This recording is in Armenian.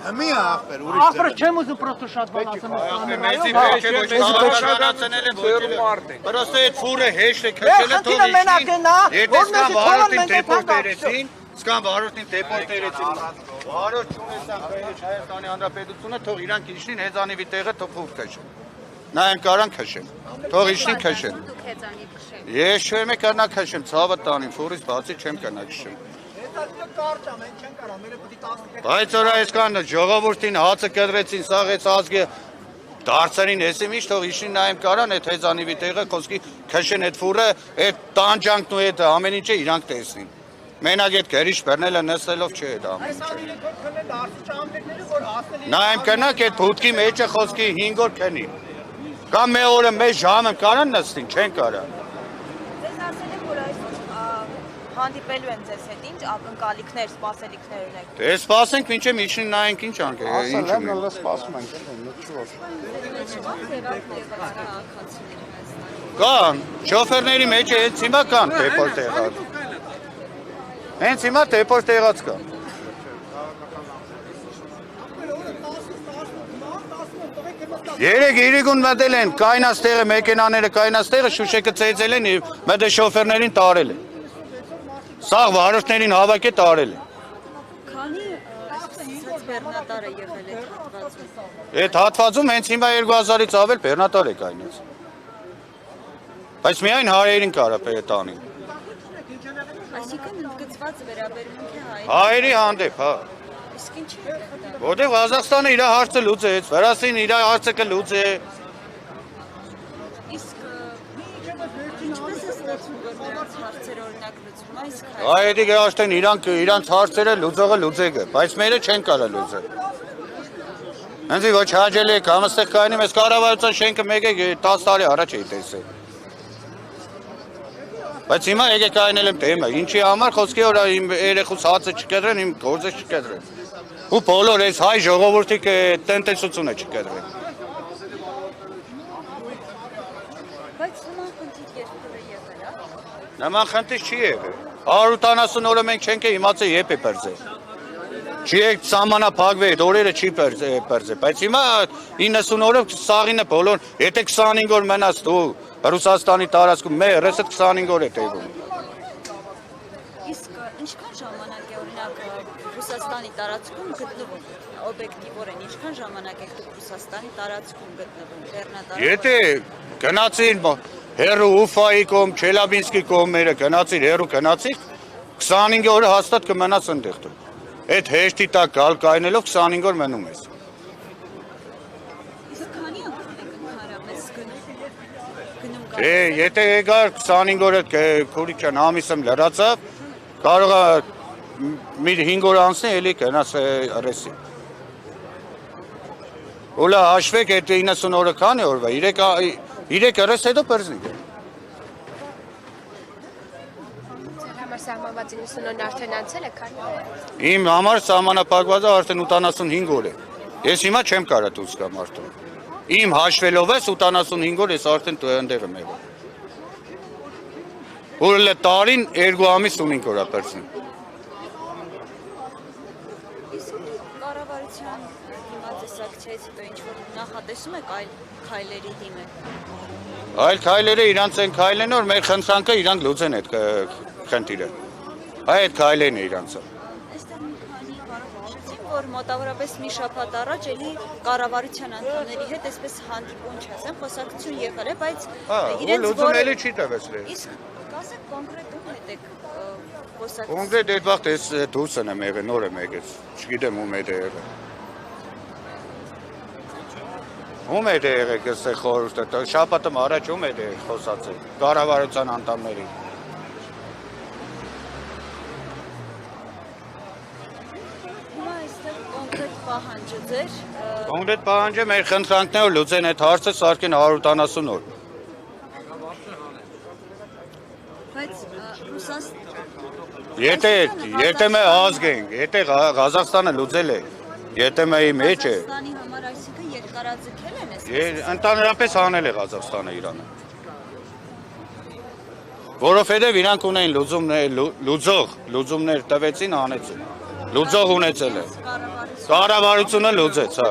Հմի ախպեր, ուրիշ Ախպեր չեմ ուզում պրոստո շատ բան ասեմ։ Պրոստո այդ ֆուրը հեշտ է քշելը թող իշին։ Եթե սկան վարորդին դեպորտերեցին, վարորդ չունեցան Հայաստանի Հանրապետությունը, թող իրանք իշնին հեծանիվի տեղը թող ֆուր քշեն։ Նա են կարան քշեն։ Թող իշնին քշեն։ Ես չեմ կրնա քշեմ, ցավը տանին, ֆուրից բացի չեմ կրնա քշեմ։ Բայց օր այսքան ժողովրդին հացը կտրեցին, սաղեց ազգը դարձերին եսիմ իշ, թող իշին նայեմ կարան այդ հեծանիվի տեղը խոսքի քշեն այդ ֆուրը, այդ տանջանքն ու այդ ամեն ինչը իրանք տեսնին։ Մենակ այդ գերիչ բռնելը նստելով չէ այդ ամեն ինչը։ Նայեմ կնակ այդ փուտքի մեջը խոսքի 5 օր քնի։ Կամ մի օրը մեծ ժամը կարան նստին, չեն կարա։ Հանդիպելու են ձեզ հետ ինչ ակնկալիքներ, սպասելիքներ ունեք։ Դե սպասենք մինչև միջին նայենք ինչ անք, ինչ ունենք։ Սպասում ենք, Կան, շոֆերների մեջ հենց հիմա կան դեպորտ եղած։ Հենց հիմա դեպորտ եղած կան։ Երեք իրիկուն մտել են, կայնած տեղը, մեքենաները կայնած տեղը շուշեկը ծեծել են, մտը շոֆերներին տարել են։ Սաղ վարորդներին հավաք է տարել է։ Քանի բեռնատար է եղել այդ հատվածում։ Այդ հատվածում հենց հիմա 2000-ից ավել բեռնատար է կայնած։ Բայց միայն հայերին կարա տանին։ Այսինքն ընդգծված վերաբերմունք է հայերի հանդեպ, հա։ Իսկ ինչ է։ Որտեղ Ղազախստանը իր հարցը լուծեց, Վրաստանն իր հարցը կլուծի։ Իսկ ինչպես է ստացվում, որ նրանց հարցերը օրինակ լուծվում, իսկ Հայերի գրաշտեն իրանց հարցերը լուծողը լուծեգը, բայց մերը չեն կարա լուծել։ Հենց ոչ հաջելի է, կամ ստեղ կայնի մեզ կառավարության շենքը մեկ է 10 տարի առաջ էի տեսել։ Բայց հիմա եկեք այնել եմ թեմը, ինչի համար խոսքի որ իմ երեխուս հացը չկտրեն, իմ գործը չկտրեն։ Ու բոլոր այս հայ ժողովրդի տնտեսությունը չկտրեն։ բայց նման խնդիր երկրը եղել է։ Նման խնդիր չի եղել։ 170 օրը մենք չենք իմացել երբ է պերձել։ Չի եք սահմանափակվել, այդ օրերը չի պերձել, բայց հիմա 90 օրը սաղինը բոլոր, եթե 25 օր մնաց դու Ռուսաստանի տարածքում, մերս այդ 25 օր է տևում։ Իսկ ինչքան ժամանակ է օրինակ Ռուսաստանի տարածքում գտնվում, օբյեկտիվորեն ինչքան ժամանակ է Ռուսաստանի տարածքում գտնվում, բեռնատարը։ Եթե գնացին հերու Ուֆայի կողմ, Չելաբինսկի կողմերը գնացիր, հերու գնացիր, 25 օրը հաստատ կմնաց ընդեղ դու։ Այդ հեշտի տակ գալ կայնելով 25 օր մնում ես։ Իսկ քանի անգամ եք ընդհանրապես գնում Եթե եկար 25 օրը քուրիքան ամիսը լրացավ, կարող է մի 5 օր անցնի, էլի գնաց ռեսի։ Ուլա հաշվեք այդ 90 օրը քանի օրվա, 3 ռես հետո պերզնի։ Սահմանված 90 օրն արդեն անցել է, քանի օր է։ Իմ համար սահմանափակվածը արդեն 85 օր է։ Ես հիմա չեմ կարա դուրս գամ արդեն։ Իմ հաշվելով ես 85 օր ես արդեն ընդեղ եմ եղել։ Ուլը տարին 2 ամիս 5 օր ապերցնի։ Իսկ կառավարության դիմաց ակցիայից հետո ինչ-որ նախատեսում եք այլ քայլերի դիմել։ Այլ քայլերը իրանց են քայլեն, որ մեր խնդրանքը իրանք լուծեն այդ խնդիրը։ Այդ քայլերն է իրանցը։ Այստեղ մի քանի բարոյացին, որ մոտավորապես մի շաբաթ առաջ էլի կառավարության անդամների հետ այսպես հանդիպում չասեմ, խոսակցություն եղել է, բայց իրենց լուծումելի չի տվեցրել։ Իսկ կասեք կոնկրետ ում հետ եք խոսակցություն։ Կոնկրետ այդ վաղ էս դուրսն եմ եղել, նոր եմ եկել, չգիտեմ ում հետ է եղել։ Ում հետ է եղել այստեղ խորհուրդը, շաբաթը առաջ ում հետ է խոսացել, կառավարության անդամների։ Պահանջը ձեր Կոնկրետ պահանջը մեր խնդրանքները լուծեն այդ հարցը սարքեն 170 օր։ Բայց Եթե մեր ազգ ենք, եթե Ղազախստանը լուծել է, եթե մեր մեջ է։ Ղազախստանի համար այսինքն երկարաձգել են այս։ Ընդհանրապես անել է Ղազախստանը Իրանը։ Որովհետև իրանք ունեն լուծումներ տվեցին, անեցին։ Լուծող ունեցել է։ Կառավարությունը Կառավարությունը լուծեց, հա։